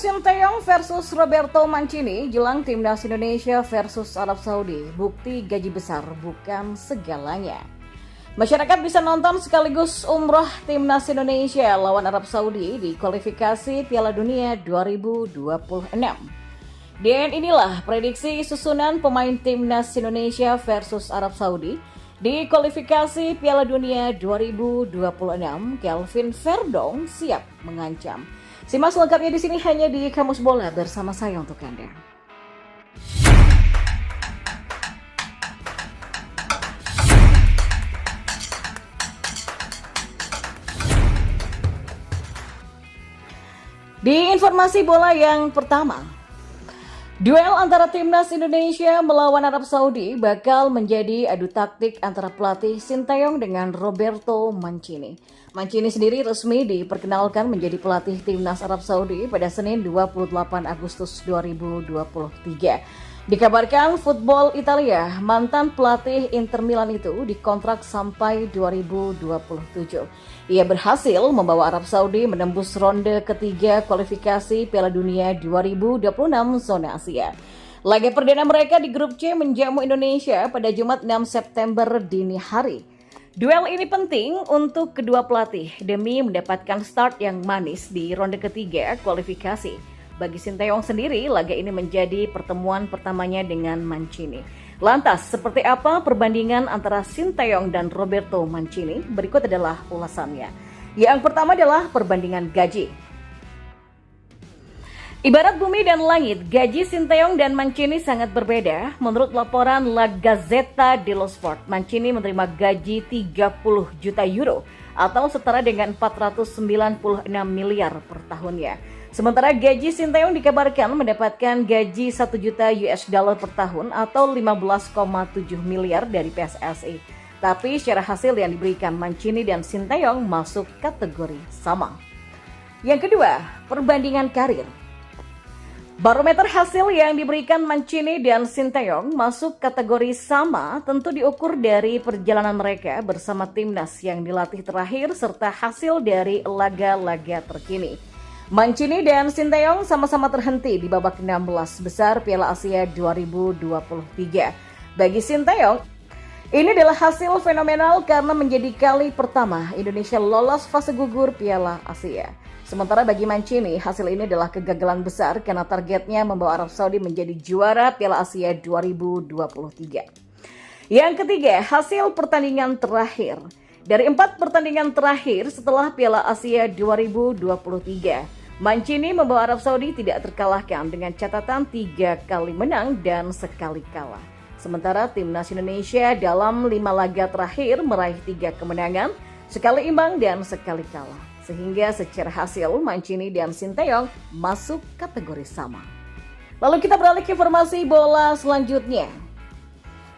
Sinteyong versus Roberto Mancini jelang timnas Indonesia versus Arab Saudi. Bukti gaji besar bukan segalanya. Masyarakat bisa nonton sekaligus umroh timnas Indonesia lawan Arab Saudi di kualifikasi Piala Dunia 2026. Dan inilah prediksi susunan pemain timnas Indonesia versus Arab Saudi di kualifikasi Piala Dunia 2026. Kelvin Verdong siap mengancam. Simak selengkapnya di sini hanya di Kamus Bola bersama saya untuk Anda. Di informasi bola yang pertama, duel antara timnas Indonesia melawan Arab Saudi bakal menjadi adu taktik antara pelatih Sinteyong dengan Roberto Mancini. Mancini sendiri resmi diperkenalkan menjadi pelatih timnas Arab Saudi pada Senin 28 Agustus 2023. Dikabarkan Football Italia, mantan pelatih Inter Milan itu dikontrak sampai 2027. Ia berhasil membawa Arab Saudi menembus ronde ketiga kualifikasi Piala Dunia 2026 zona Asia. Laga perdana mereka di grup C menjamu Indonesia pada Jumat 6 September dini hari. Duel ini penting untuk kedua pelatih demi mendapatkan start yang manis di ronde ketiga kualifikasi. Bagi Sinteyong sendiri, laga ini menjadi pertemuan pertamanya dengan Mancini. Lantas, seperti apa perbandingan antara Sinteyong dan Roberto Mancini? Berikut adalah ulasannya. Yang pertama adalah perbandingan gaji. Ibarat bumi dan langit, gaji Sinteyong dan Mancini sangat berbeda. Menurut laporan La Gazzetta dello Sport, Mancini menerima gaji 30 juta euro atau setara dengan 496 miliar per tahunnya. Sementara gaji Sinteyong dikabarkan mendapatkan gaji 1 juta US dollar per tahun atau 15,7 miliar dari PSSI. Tapi secara hasil yang diberikan Mancini dan Sinteyong masuk kategori sama. Yang kedua, perbandingan karir. Barometer hasil yang diberikan Mancini dan Sinteyong masuk kategori sama tentu diukur dari perjalanan mereka bersama timnas yang dilatih terakhir serta hasil dari laga-laga terkini. Mancini dan Sinteyong sama-sama terhenti di babak 16 besar Piala Asia 2023. Bagi Sinteyong, ini adalah hasil fenomenal karena menjadi kali pertama Indonesia lolos fase gugur Piala Asia. Sementara bagi Mancini, hasil ini adalah kegagalan besar karena targetnya membawa Arab Saudi menjadi juara Piala Asia 2023. Yang ketiga, hasil pertandingan terakhir. Dari 4 pertandingan terakhir setelah Piala Asia 2023, Mancini membawa Arab Saudi tidak terkalahkan dengan catatan 3 kali menang dan sekali kalah. Sementara timnas Indonesia dalam 5 laga terakhir meraih 3 kemenangan, sekali imbang dan sekali kalah. Sehingga secara hasil Mancini dan Sinteyong masuk kategori sama. Lalu kita beralih ke informasi bola selanjutnya.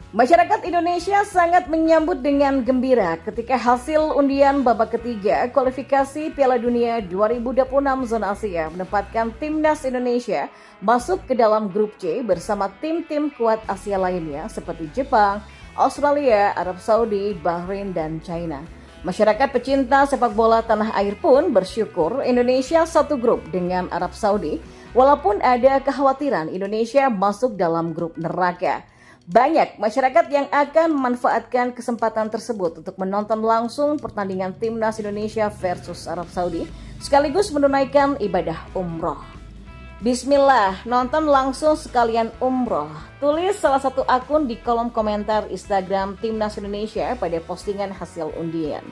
Masyarakat Indonesia sangat menyambut dengan gembira ketika hasil undian babak ketiga kualifikasi Piala Dunia 2026 zona Asia menempatkan timnas Indonesia masuk ke dalam grup C bersama tim-tim kuat Asia lainnya seperti Jepang, Australia, Arab Saudi, Bahrain, dan China. Masyarakat pecinta sepak bola tanah air pun bersyukur Indonesia satu grup dengan Arab Saudi, walaupun ada kekhawatiran Indonesia masuk dalam grup neraka. Banyak masyarakat yang akan memanfaatkan kesempatan tersebut untuk menonton langsung pertandingan timnas Indonesia versus Arab Saudi, sekaligus menunaikan ibadah umroh. Bismillah, nonton langsung sekalian umroh. Tulis salah satu akun di kolom komentar Instagram Timnas Indonesia pada postingan hasil undian.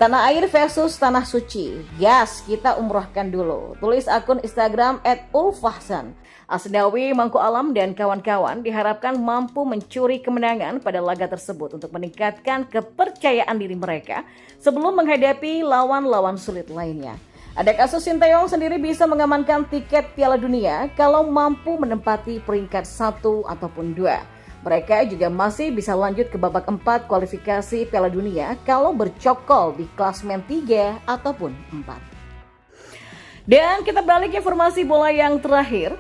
Tanah air versus tanah suci. Gas, kita umrohkan dulu. Tulis akun Instagram @ulfahsan. Asnawi, Mangku Alam, dan kawan-kawan diharapkan mampu mencuri kemenangan pada laga tersebut untuk meningkatkan kepercayaan diri mereka sebelum menghadapi lawan-lawan sulit lainnya. Ada kasus Sinteyong sendiri bisa mengamankan tiket Piala Dunia kalau mampu menempati peringkat 1 ataupun 2. Mereka juga masih bisa lanjut ke babak 4 kualifikasi Piala Dunia kalau bercokol di klasmen 3 ataupun 4. Dan kita balik ke informasi bola yang terakhir.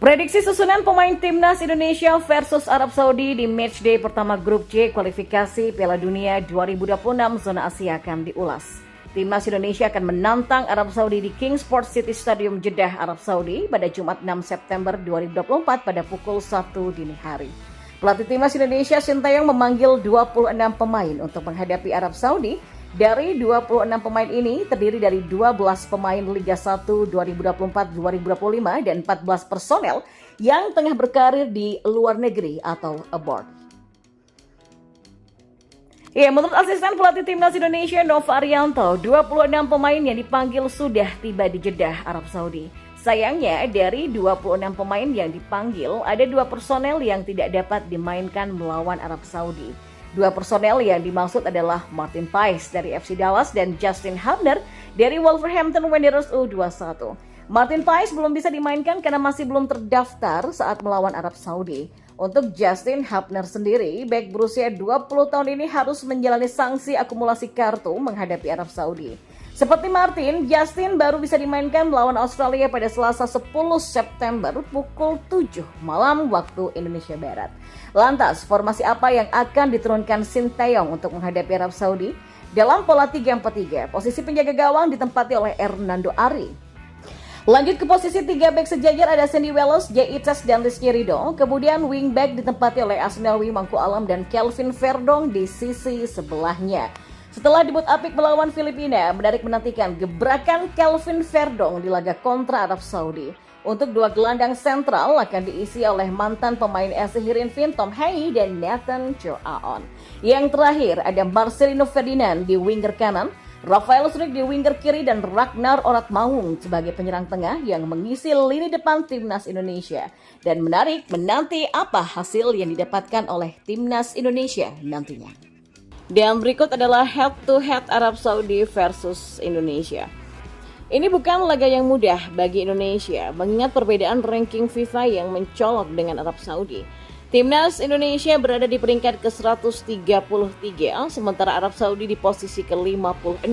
Prediksi susunan pemain timnas Indonesia versus Arab Saudi di matchday pertama grup C kualifikasi Piala Dunia 2026 zona Asia akan diulas. Timnas Indonesia akan menantang Arab Saudi di King Sports City Stadium Jeddah, Arab Saudi pada Jumat 6 September 2024 pada pukul 1 dini hari. Pelatih Timnas Indonesia Sintayong memanggil 26 pemain untuk menghadapi Arab Saudi. Dari 26 pemain ini terdiri dari 12 pemain Liga 1 2024-2025 dan 14 personel yang tengah berkarir di luar negeri atau abroad. Ya, menurut asisten pelatih Timnas Indonesia Nova Arianto, 26 pemain yang dipanggil sudah tiba di Jeddah, Arab Saudi. Sayangnya, dari 26 pemain yang dipanggil, ada 2 personel yang tidak dapat dimainkan melawan Arab Saudi. 2 personel yang dimaksud adalah Martin Paes dari FC Dallas dan Justin Hubner dari Wolverhampton Wanderers U21. Martin Paes belum bisa dimainkan karena masih belum terdaftar saat melawan Arab Saudi. Untuk Justin Hubner sendiri, bek berusia 20 tahun ini harus menjalani sanksi akumulasi kartu menghadapi Arab Saudi. Seperti Martin, Justin baru bisa dimainkan melawan Australia pada Selasa 10 September pukul 7 malam waktu Indonesia Barat. Lantas, formasi apa yang akan diturunkan Sintayong untuk menghadapi Arab Saudi? Dalam pola 3-4-3, posisi penjaga gawang ditempati oleh Hernando Ari. Lanjut ke posisi 3 bek sejajar ada Sandy Wells, Jay Itas, dan Rizky Ridho. Kemudian wingback ditempati oleh Asnawi Mangku Alam dan Kelvin Verdong di sisi sebelahnya. Setelah debut apik melawan Filipina, menarik menantikan gebrakan Kelvin Verdong di laga kontra Arab Saudi. Untuk 2 gelandang sentral akan diisi oleh mantan pemain AC Heerenveen Tom Hagi dan Nathan Joaon. Yang terakhir ada Marcelino Ferdinand di winger kanan, Rafael Struijk di winger kiri dan Ragnar Oratmaung sebagai penyerang tengah yang mengisi lini depan Timnas Indonesia. Dan menarik menanti apa hasil yang didapatkan oleh Timnas Indonesia nantinya. Dan berikut adalah head-to-head Arab Saudi versus Indonesia. Ini bukan laga yang mudah bagi Indonesia, mengingat perbedaan ranking FIFA yang mencolok dengan Arab Saudi. Timnas Indonesia berada di peringkat ke-133, sementara Arab Saudi di posisi ke-56.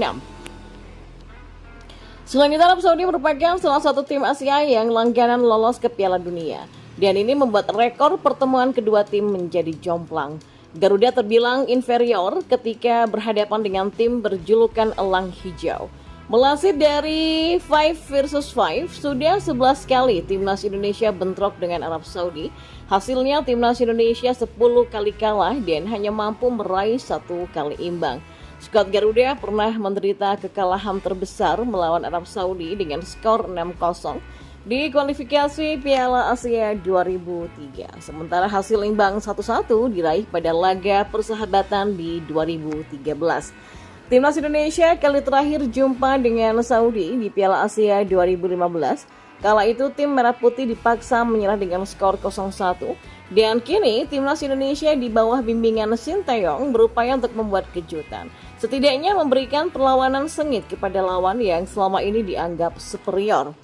Selain itu, Arab Saudi merupakan salah satu tim Asia yang langganan lolos ke Piala Dunia. Dan ini membuat rekor pertemuan kedua tim menjadi jomplang. Garuda terbilang inferior ketika berhadapan dengan tim berjulukan Elang Hijau. Melansir dari 5 versus 5, sudah 11 kali Timnas Indonesia bentrok dengan Arab Saudi. Hasilnya Timnas Indonesia 10 kali kalah dan hanya mampu meraih 1 kali imbang. Skuad Garuda pernah menderita kekalahan terbesar melawan Arab Saudi dengan skor 6-0 di kualifikasi Piala Asia 2003. Sementara hasil imbang 1-1 diraih pada laga persahabatan di 2013. Timnas Indonesia kali terakhir jumpa dengan Saudi di Piala Asia 2015. Kala itu tim Merah Putih dipaksa menyerah dengan skor 0-1. Dan kini Timnas Indonesia di bawah bimbingan Sintayong berupaya untuk membuat kejutan. Setidaknya memberikan perlawanan sengit kepada lawan yang selama ini dianggap superior.